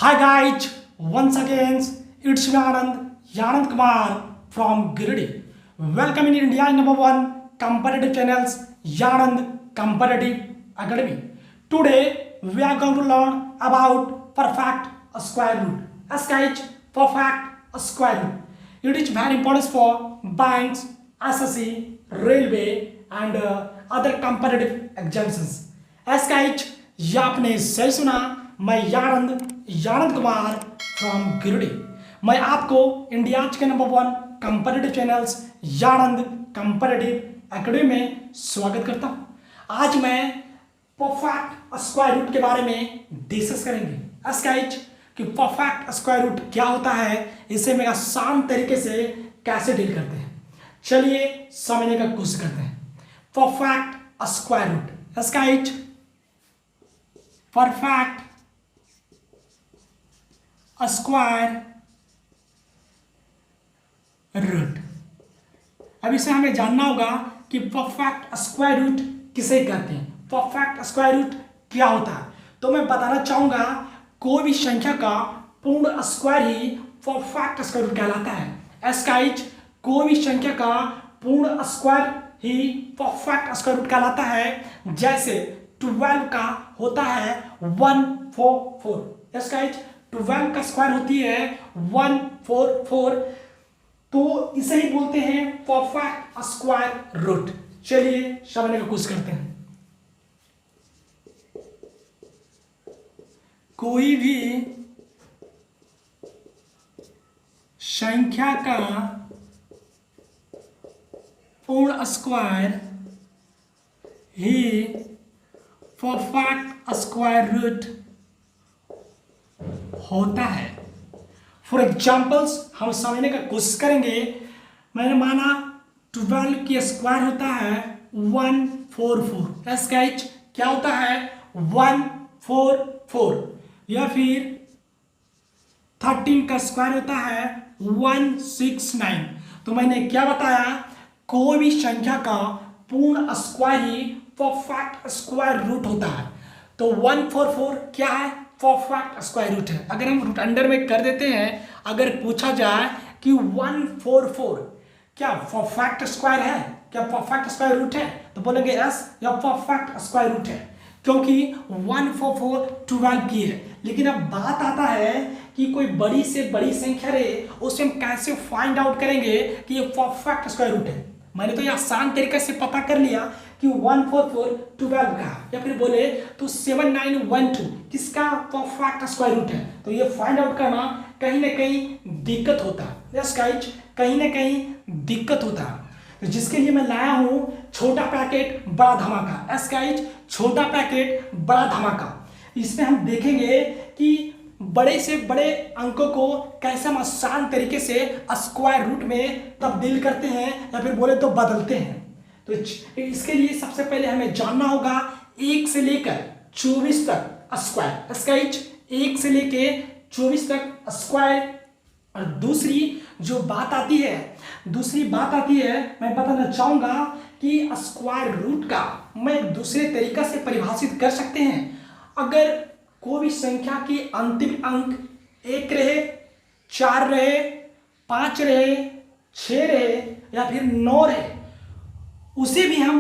Hi guys, once again it's me Anand Kumar from Giridi. Welcome in India number one competitive channels Yanand Competitive Academy. Today we are going to learn about perfect square root. As guys, perfect square root. It is very important for banks, SSC, railway and other competitive examinations. As guys, ये आपने सही सुना। मैं यानंद Kumar from Giridih. मैं आपको India के number one competitive channels यानंद competitive academy में स्वागत करता हूं। आज मैं परफेक्ट स्क्वायर रूट के बारे में डिस्कस करेंगे। स्काइज कि परफेक्ट स्क्वायर रूट क्या होता है, इसे मैं आसान तरीके से कैसे डील करते हैं, चलिए समझने का कोशिश करते हैं। परफेक्ट स्क्वायर रूट स्काइज परफेक्ट स्क्वायर रूट। अब इसे हमें जानना होगा कि परफेक्ट स्क्वायर रूट किसे कहते हैं, परफेक्ट स्क्वायर रूट क्या होता है। तो मैं बताना चाहूंगा कोई भी संख्या का पूर्ण स्क्वायर ही परफेक्ट स्क्वायर रूट कहलाता है। एस्काइज कोई भी संख्या का पूर्ण स्क्वायर ही परफेक्ट स्क्वायर रूट कहलाता है। जैसे 12 का होता है 144। एस्काइज 12 का स्क्वायर होती है 144, तो इसे ही बोलते हैं परफेक्ट स्क्वायर रूट। चलिए समझने की कोशिश करते हैं। कोई भी संख्या का पूर्ण स्क्वायर ही परफेक्ट स्क्वायर रूट होता है। फॉर एग्जाम्पल्स हम समझने का कोशिश करेंगे। मैंने माना 12 की स्क्वायर होता है 144। एस्काइज क्या होता है 144, या फिर 13 का स्क्वायर होता है 169। तो मैंने क्या बताया, कोई भी संख्या का पूर्ण स्क्वायर ही परफेक्ट स्क्वायर रूट होता है। तो 144 क्या है, परफेक्ट स्क्वायर रूट है। अगर हम रूट अंडर में कर देते हैं, अगर पूछा जाए कि 144 क्या परफेक्ट स्क्वायर है, क्या परफेक्ट स्क्वायर रूट है, तो बोलेंगे यस, या परफेक्ट स्क्वायर रूट है, क्योंकि 144 12 की है। लेकिन अब बात आता है कि कोई बड़ी से बड़ी संख्या रहे, उसे हम कैसे फाइंड आउट करेंगे कि ये परफेक्ट स्क्वायर रूट है। मैंने तो ये आसान तरीके से पता कर लिया कि 144 12 का, या फिर बोले तो 7912 किसका परफेक्ट स्क्वायर रूट है। तो ये फाइंड आउट करना कहीं ना कहीं दिक्कत होता है। यस गाइज, कहीं ना कहीं दिक्कत होता है। तो जिसके लिए मैं लाया हूं छोटा पैकेट बड़ा धमाका। यस गाइज, छोटा पैकेट बड़ा धमाका। इसमें हम देखेंगे कि बड़े से बड़े अंकों को कैसे हम आसान तरीके से स्क्वायर रूट में तब्दील करते हैं, या फिर बोले तो बदलते हैं। तो इसके लिए सबसे पहले हमें जानना होगा 1 से लेकर 24 तक स्क्वायर। स्काइज 1 से लेकर 24 तक स्क्वायर। और दूसरी बात आती है मैं बताना चाहूंगा कि स्क्वायर रूट का मैं एक दूसरे तरीका से परिभाषित कर सकते हैं। अगर कोई भी संख्या की अंतिम अंक 1 रहे, 4 रहे, 5 रहे, 6 रहे, या फिर 9 रहे, उसे भी हम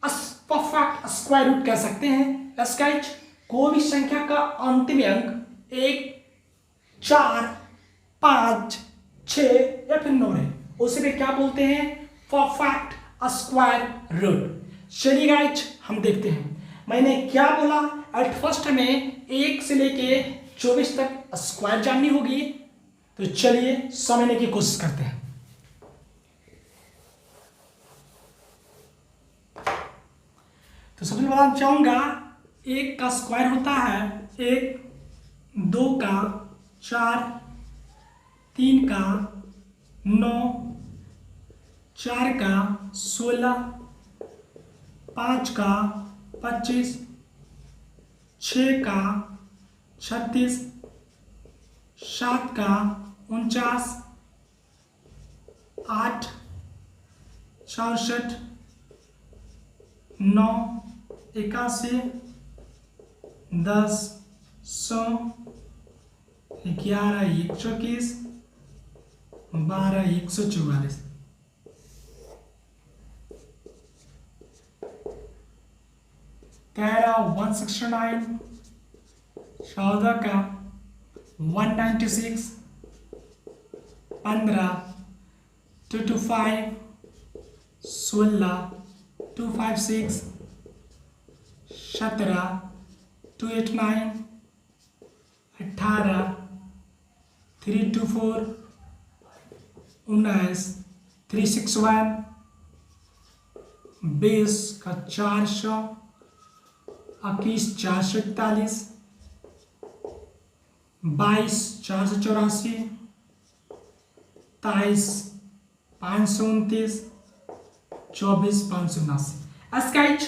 परफेक्ट स्क्वायर रूट कह सकते हैं। एस्काइज कोई भी संख्या का अंतिम अंक 1, 4, 5, 6 या फिर 9 है, उसे भी क्या बोलते हैं, परफेक्ट स्क्वायर रूट। चलिए गाइज हम देखते हैं मैंने क्या बोला। एट फर्स्ट हमें 1 से लेके 24 तक स्क्वायर जाननी होगी। तो चलिए समझने की कोशिश करते हैं। तो सबसे बताना चाहूंगा 1 का स्क्वायर होता है 1, 2 का 4, 3 का 9, 4 का 16, 5 का 25, 6 का 36, 7 का 49, 8, 64, 9, 81, 10, 100, 11 121, 12 144। तेरह 169, 14 का 196, 15 225, 16 256, 17 289, 18 324, 19 361, 20 का 400, 21 441, 22 484, 23 529, 24 579। स्केच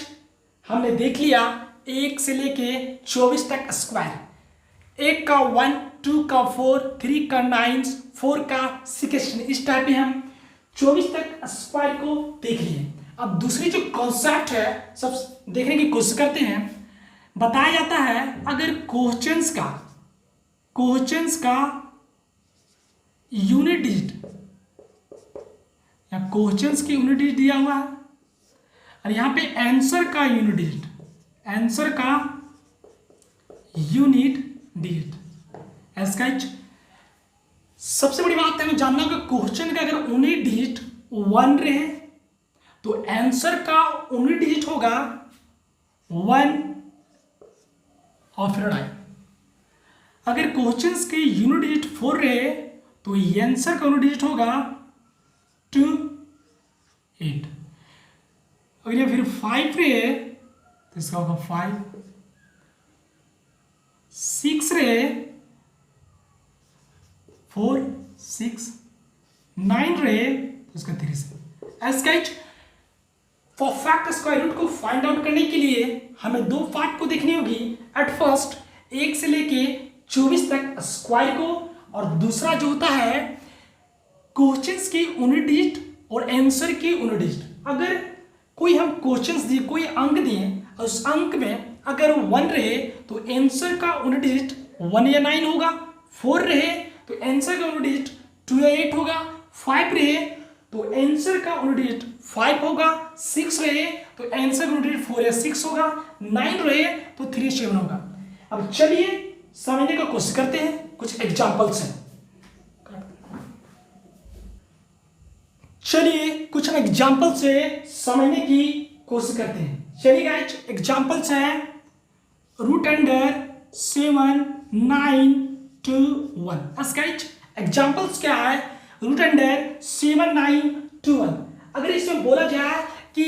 हमने देख लिया 1 से लेके 24 तक स्क्वायर, 1 का 1, 2 का 4, 3 का 9, 4 का 16, इस टाइप में हम 24 तक स्क्वायर को देख लिए। अब दूसरी जो कॉन्सेप्ट है सब देखने की कोशिश करते हैं। बताया जाता है अगर क्वेश्चंस का यूनिट डिजिट या क्वेश्चंस की यूनिट डिजिट दिया हुआ है और यहां पे आंसर का यूनिट डिजिट, स्केच सबसे बड़ी बात है जानना कि क्वेश्चन का अगर यूनिट डिजिट 1 रहे तो आंसर का यूनिट डिजिट होगा 1 और फिर 9। अगर क्वेश्चंस के यूनिट डिजिट 4 रहे तो आंसर का यूनिट डिजिट होगा 2 8। अगर ये फिर 5 रहे तो इसका होगा 5, 6 रहे 4 6, 9 रहे तो इसका 3 से। स्केच परफेक्ट स्क्वायर रूट को फाइंड आउट करने के लिए हमें दो पार्ट को देखनी होगी। एट फर्स्ट 1 से लेके 24 तक स्क्वायर को, और दूसरा जो होता है क्वेश्चंस की यूनिट डिजिट और आंसर की यूनिट डिजिट। अगर कोई हम क्वेश्चंस दिए, कोई अंक दिए और उस अंक में अगर 1 रहे तो आंसर का यूनिट डिजिट 1 या 9 होगा, 4 रहे तो आंसर का यूनिट डिजिट 2 या 8 होगा, 5 रहे तो आंसर का यूनिट डिजिट 5 होगा, 6 रहे तो आंसर का यूनिट डिजिट 4 या 6 होगा, 9 रहे तो 3 7 होगा। अब चलिए समझने का कोशिश करते हैं, कुछ एग्जांपल्स हैं। चलिए कुछ एग्जांपल से समझने की कोशिश करते हैं। चलिए गाइस एग्जांपल्स हैं रूट अंडर 7 9 2 1। स्केच एग्जांपल्स क्या है रूट अंडर 7 9 2 1। अगर इसमें बोला जाए कि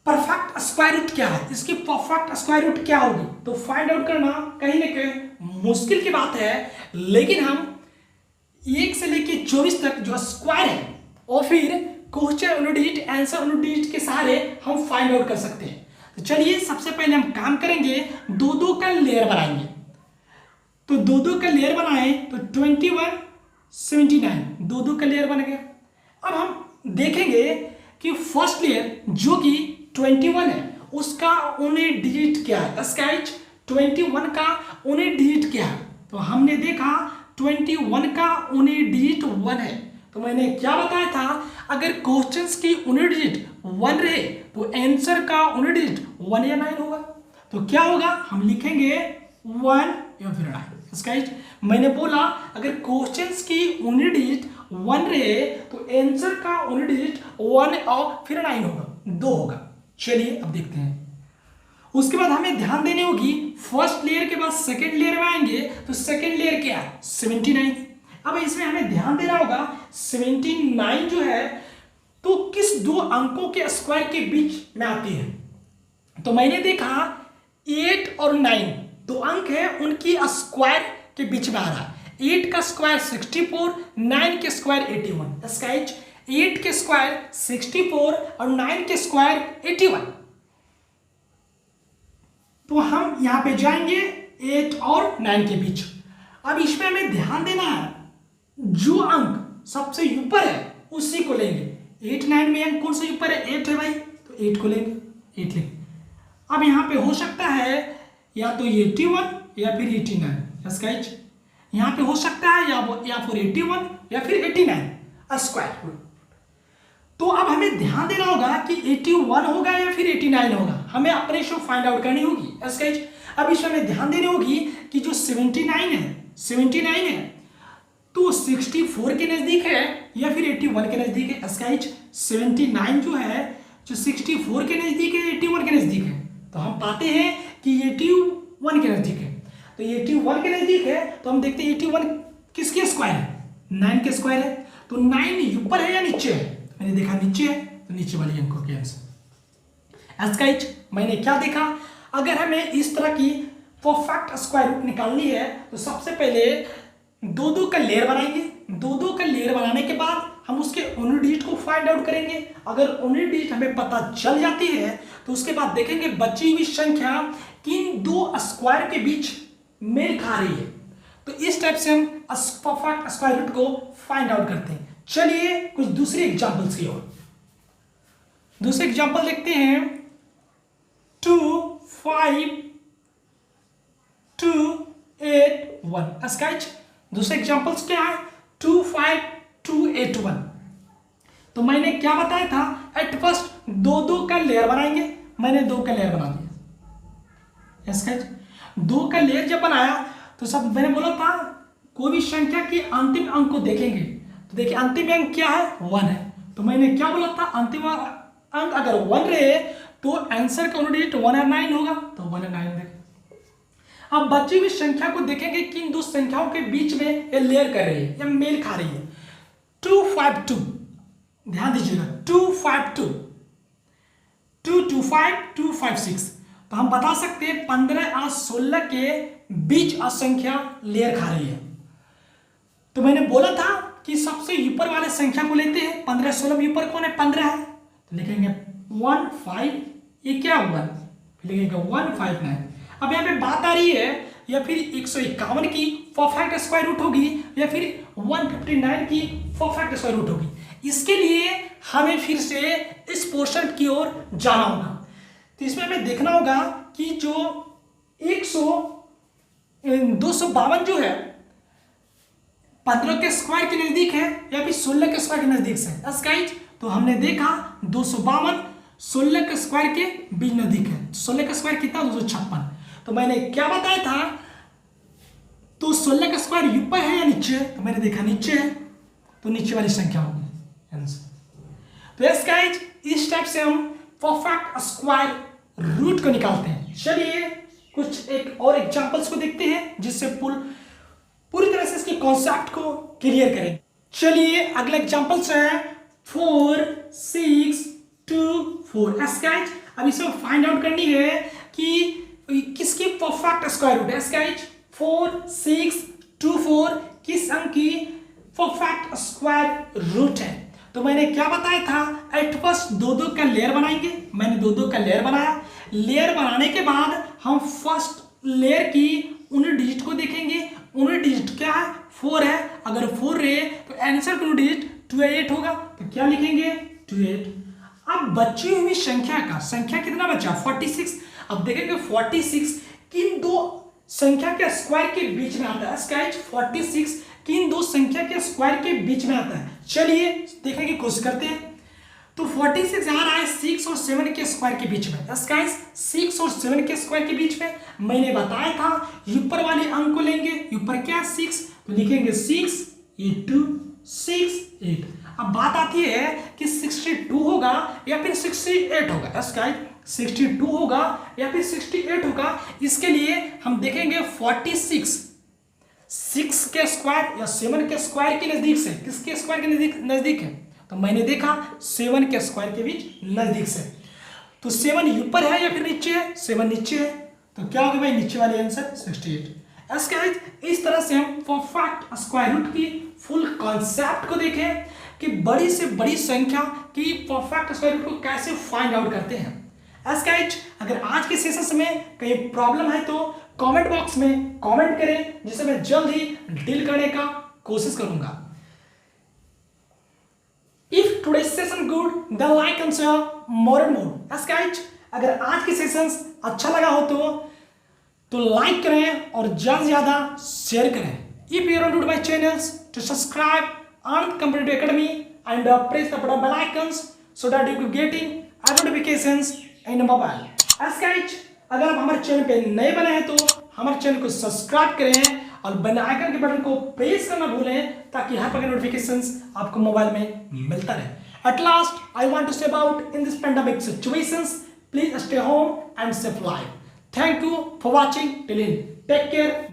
परफेक्ट स्क्वायर रूट क्या है, इसकी परफेक्ट स्क्वायर रूट क्या होगी, तो फाइंड आउट करना कहीं ना कहीं मुश्किल की बात है, लेकिन हम 1 से लेके 24 तक जो स्क्वायर है और फिर question unit digit answer unit digit के सहारे हम फाइंड आउट कर सकते हैं। तो चलिए सबसे पहले हम काम करेंगे, दो का लेयर बनाएंगे। तो दो का लेयर बनाए तो 21 79 दो का लेयर बन गया। अब हम देखेंगे कि फर्स्ट लेयर जो कि 21 है उसका यूनिट डिजिट क्या है। स्केच 21 का यूनिट डिजिट क्या है, तो हमने देखा 21 का यूनिट डिजिट 1 है। तो मैंने क्या बताया था, अगर क्वेश्चंस की यूनिट डिजिट 1 रहे तो आंसर का यूनिट डिजिट 1 या 9 होगा। तो क्या होगा, हम लिखेंगे 1 या फिर 9। स्केच मैंने बोला अगर क्वेश्चंस की यूनिट डिजिट 1 रहे तो आंसर का यूनिट डिजिट 1 और फिर 9 होगा, 2 होगा। चलिए अब देखते हैं। उसके बाद हमें ध्यान देनी होगी, फर्स्ट लेयर के बाद सेकेंड लेयर में आएंगे तो सेकेंड लेयर क्या है 79। अब इसमें हमें ध्यान देना होगा 79 जो है तो किस दो अंकों के स्क्वायर के बीच में आती है। तो मैंने देखा 8 और 9 दो अंक है, उनकी स्क्वायर के बीच में आ रहा है। 8 का स्क्वायर 64, 9 के स्क्वायर 81। स्केच 8 के स्क्वायर 64 और 9 के स्क्वायर 81। तो हम यहां पे जाएंगे 8 और 9 के बीच। अब इसमें हमें ध्यान देना है, जो अंक सबसे ऊपर है उसी को लेंगे। 8 9 में अंक कौन से ऊपर है, 8 है भाई, तो 8 को लेंगे, 8 लेंगे। अब यहां पे हो सकता है या तो 81 या फिर 89। स्केच यहाँ पे हो सकता है या फिर 81 या फिर 89 स्क्वायर रूट। तो अब हमें ध्यान देना होगा कि 81 होगा या फिर 89 होगा, हमें अपने से फाइंड आउट करनी होगी। गाइस अब इसमें हमें ध्यान देनी होगी कि जो 79 है तो 64 के नजदीक है या फिर 81 के नजदीक है। गाइस 79 जो है जो 64 के नजदीक है 81 के नजदीक है, तो हम पाते हैं कि 81 के नजदीक है। तो 81 के नजदीक है तो हम देखते हैं 81 किसके स्क्वायर है, 9 के स्क्वायर है। तो 9 ऊपर है या नीचे है, मैंने देखा नीचे है, तो नीचे वाली अंकों के आंसर। गाइस मैंने क्या देखा, अगर हमें इस तरह की परफेक्ट स्क्वायर रूट निकालनी है तो सबसे पहले दो का लेयर बनाएंगे। दो का लेयर बनाने के बाद हम उसके यूनिट डिजिट को फाइंड आउट करेंगे। अगर यूनिट डिजिट हमें पता चल जाती है तो उसके बाद देखेंगे बची हुई संख्या किन दो स्क्वायर के बीच मेल खा रही है। तो इस टाइप से हम परफेक्ट स्क्वायर रूट को फाइंड आउट करते हैं। चलिए कुछ दूसरे एग्जांपल्स की ओर, दूसरे एग्जांपल देखते हैं। 2 5 2 8 1। गाइस दूसरे एग्जांपल्स क्या है, 2 5 2 8 1। तो मैंने क्या बताया था, एट फर्स्ट दो का लेयर बनाएंगे, मैंने 2 का लेयर बना दिया। गाइस 2 का लेयर जब बनाया तो सब मैंने बोला था कोई भी संख्या की अंतिम अंक को देखेंगे। तो देखिए अंतिम अंक क्या है, 1 है। तो मैंने क्या बोला था, अंतिम अंक अगर 1 रहे तो आंसर का यूनिट डिजिट 1 और 9 होगा, तो 1 और 9 देखें। अब बची हुई संख्या को देखेंगे कि इन दो संख्याओं के बीच में ये लेयर कर रही है या मेल खा रही है। 2 5 2, ध्यान दीजिएगा, 2 5 2 2 2 5 2 5 6। तो हम बता सकते हैं 15 और 16 के बीच असंख्या लेयर खा रही है। तो मैंने बोला था कि सबसे ऊपर वाले संख्या को लेते हैं, 15 16 में ऊपर कौन है, 15 है। तो लिखेंगे 1 5, ये क्या हुआ, लिखेंगे 1 5 9। अब यहाँ पे बात आ रही है या फिर 151 की परफेक्ट स्क्वायर रूट होगी या फिर 159 की परफेक्ट स्क्वायर रूट होगी। इसके लिए हमें फिर से इस पोर्शन की ओर जाना होगा। तो इसमें हमें देखना होगा कि जो 252 जो है 15 के स्क्वायर के नजदीक है या फिर 16 के स्क्वायर के नजदीक से। गाइस तो हमने देखा 252 16 के स्क्वायर के बीच नजदीक है। 16 का स्क्वायर कितना, 256। तो मैंने क्या बताया था, तो 16 का स्क्वायर ऊपर है या नीचे, तो मैंने देखा नीचे है, तो नीचे वाली संख्या होगी आंसर। तो यस गाइस इस टाइप से हम परफेक्ट स्क्वायर रूट को निकालते हैं। चलिए कुछ एक और एग्जांपल्स को देखते हैं जिससे पूरी तरह से इसके कॉन्सेप्ट को क्लियर करें। चलिए अगला एग्जांपल्स है 4 6 2 4। गाइस अब इसे फाइंड आउट करनी है कि किसकी परफेक्ट स्क्वायर रूट है। गाइस 4 6 2 4 किस अंक की परफेक्ट स्क्वायर रूट है। तो मैंने क्या बताया था, एट फर्स्ट दो का लेयर बनाएंगे। मैंने दो का लेयर बनाया। लेयर बनाने के बाद हम फर्स्ट लेयर की यूनिट डिजिट को देखेंगे। यूनिट डिजिट क्या है, 4 है। अगर 4 रहे तो आंसर का यूनिट डिजिट 28 होगा। तो क्या लिखेंगे, 28। अब बची हुई संख्या कितना बचा, 46। अब देखेंगे 46 किन दो संख्या के स्क्वायर के बीच में आता है। गाइस 46 किन दो संख्या के स्क्वायर के बीच में आता है। चलिए देखने की कोशिश करते हैं। तो 46 आ रहा है 6 और 7 के स्क्वायर के बीच में। गाइस 6 और 7 के स्क्वायर के बीच में मैंने बताया था ऊपर वाले अंक को लेंगे। ऊपर क्या 6, तो लिखेंगे 6 8 2 6 8। अब बात आती है कि 62 होगा या फिर 68 होगा। गाइस 62 होगा या फिर 68 होगा। इसके लिए हम देखेंगे 46 6 के स्क्वायर या 7 के स्क्वायर के नजदीक से किसके स्क्वायर के नजदीक है। तो मैंने देखा 7 के स्क्वायर के बीच नजदीक से। तो 7 ऊपर है या फिर नीचे है, 7 नीचे है। तो क्या होगा भाई, नीचे वाले आंसर 68। इस तरह से हम परफेक्ट स्क्वायर रूट की फुल कॉन्सेप्ट को देखें कि बड़ी से बड़ी संख्या की परफेक्ट स्क्वायर रूट को कैसे फाइंड आउट करते हैं। अगर आज के सेशन में कहीं प्रॉब्लम है तो कमेंट बॉक्स में कमेंट करें, जिसे मैं जल्द ही डील करने का कोशिश करूंगा। If today session good then like and share more and more. अगर आज के सेशन अच्छा लगा हो तो लाइक करें और ज्यादा से ज्यादा शेयर करें। If you are new to my channels, to subscribe Anand Competitive Academy and press the button bell icons so that you will getting notifications in your mobile. As guys, अगर आप हमारे channel पे नए बने हैं तो हमारे चैनल को सब्सक्राइब करें और बेल आइकन के बटन को प्रेस करना भूलें ताकि हर प्रकार के नोटिफिकेशंस आपको मोबाइल में मिलता रहे. At last, I want to say about in this pandemic situations, please stay home and safe life. Thank you for watching till in. Take care.